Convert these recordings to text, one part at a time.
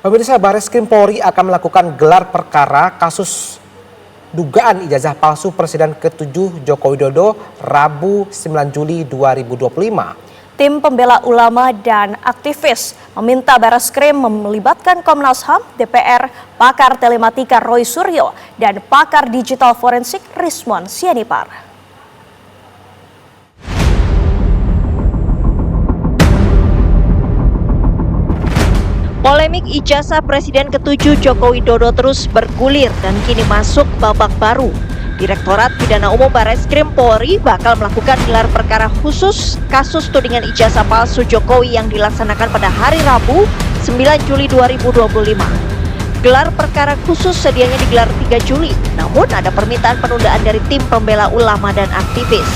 Pemirsa, Bareskrim Polri akan melakukan gelar perkara kasus dugaan ijazah palsu Presiden ke-7 Joko Widodo Rabu 9 Juli 2025. Tim pembela ulama dan aktivis meminta Bareskrim melibatkan Komnas HAM, DPR, pakar telematika Roy Suryo, dan pakar digital forensik Rizwan Sianipar. Polemik ijazah Presiden ke-7 Joko Widodo terus bergulir dan kini masuk babak baru. Direktorat Pidana Umum Bareskrim Polri bakal melakukan gelar perkara khusus kasus tudingan ijazah palsu Jokowi yang dilaksanakan pada hari Rabu 9 Juli 2025. Gelar perkara khusus sedianya digelar 3 Juli, namun ada permintaan penundaan dari tim pembela ulama dan aktivis.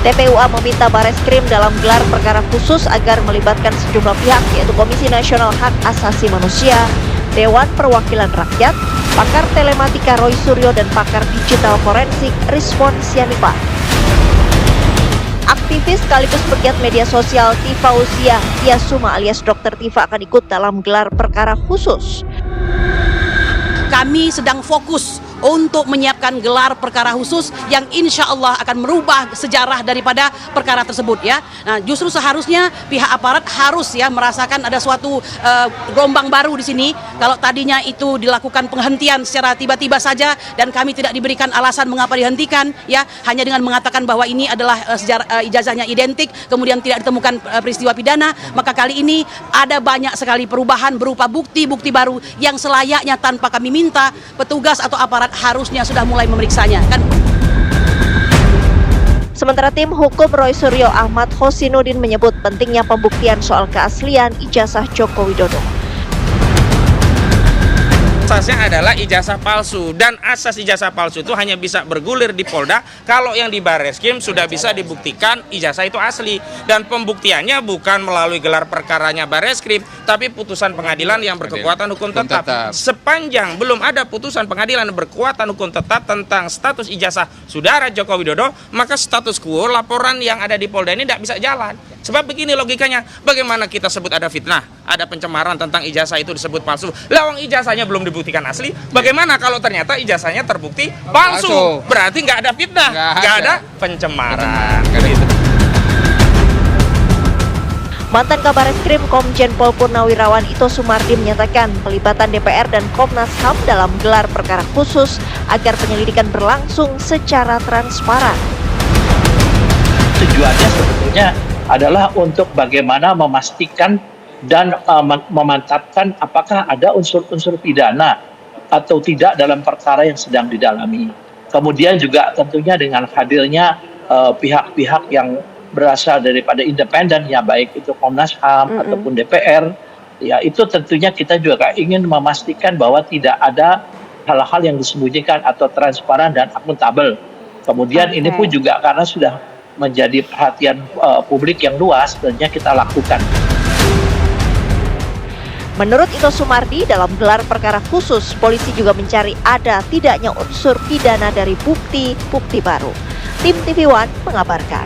TPUA meminta Bareskrim dalam gelar perkara khusus agar melibatkan sejumlah pihak, yaitu Komisi Nasional Hak Asasi Manusia, Dewan Perwakilan Rakyat, pakar telematika Roy Suryo, dan pakar digital forensik Rizwan Sianipar. Aktivis sekaligus pegiat media sosial Tifa Uzia Tiasuma alias Dr. Tifa akan ikut dalam gelar perkara khusus. Kami sedang fokus untuk menyiapkan gelar perkara khusus yang insya Allah akan merubah sejarah daripada perkara tersebut ya. Nah, justru seharusnya pihak aparat harus ya merasakan ada suatu gelombang baru di sini. Kalau tadinya itu dilakukan penghentian secara tiba-tiba saja dan kami tidak diberikan alasan mengapa dihentikan ya, hanya dengan mengatakan bahwa ini adalah ijazahnya identik, kemudian tidak ditemukan peristiwa pidana, maka kali ini ada banyak sekali perubahan berupa bukti-bukti baru yang selayaknya tanpa kami minta, petugas atau aparat harusnya sudah mulai memeriksanya kan. Sementara tim hukum Roy Suryo Ahmad Hosinuddin menyebut pentingnya pembuktian soal keaslian ijazah Joko Widodo. Asasnya adalah ijazah palsu, dan asas ijazah palsu itu hanya bisa bergulir di Polda kalau yang di Bareskrim sudah bisa dibuktikan ijazah itu asli, dan pembuktiannya bukan melalui gelar perkaranya Bareskrim tapi putusan pengadilan yang berkekuatan hukum tetap. Sepanjang belum ada putusan pengadilan berkekuatan hukum tetap tentang status ijazah saudara Joko Widodo, maka status quo laporan yang ada di Polda ini tidak bisa jalan. Sebab begini logikanya, bagaimana kita sebut ada fitnah, ada pencemaran tentang ijazah itu disebut palsu, lawang ijazahnya belum dibuktikan asli, bagaimana kalau ternyata ijazahnya terbukti palsu? Berarti nggak ada fitnah, nggak ada pencemaran. Mantan Kabar Eskrim Komjen Pol Purnawirawan Ito Sumardi menyatakan pelibatan DPR dan Komnas HAM dalam gelar perkara khusus agar penyelidikan berlangsung secara transparan. Tujuannya sebetulnya adalah untuk bagaimana memastikan dan memantapkan apakah ada unsur-unsur pidana atau tidak dalam perkara yang sedang didalami. Kemudian juga tentunya dengan hadirnya pihak-pihak yang berasal daripada independen, ya baik itu Komnas HAM ataupun DPR, ya itu tentunya kita juga ingin memastikan bahwa tidak ada hal-hal yang disembunyikan atau transparan dan akuntabel. Kemudian ini pun juga karena sudah menjadi perhatian publik yang luas, tentunya kita lakukan. Menurut Ito Sumardi, dalam gelar perkara khusus, polisi juga mencari ada tidaknya unsur pidana dari bukti-bukti baru. Tim TV One mengabarkan.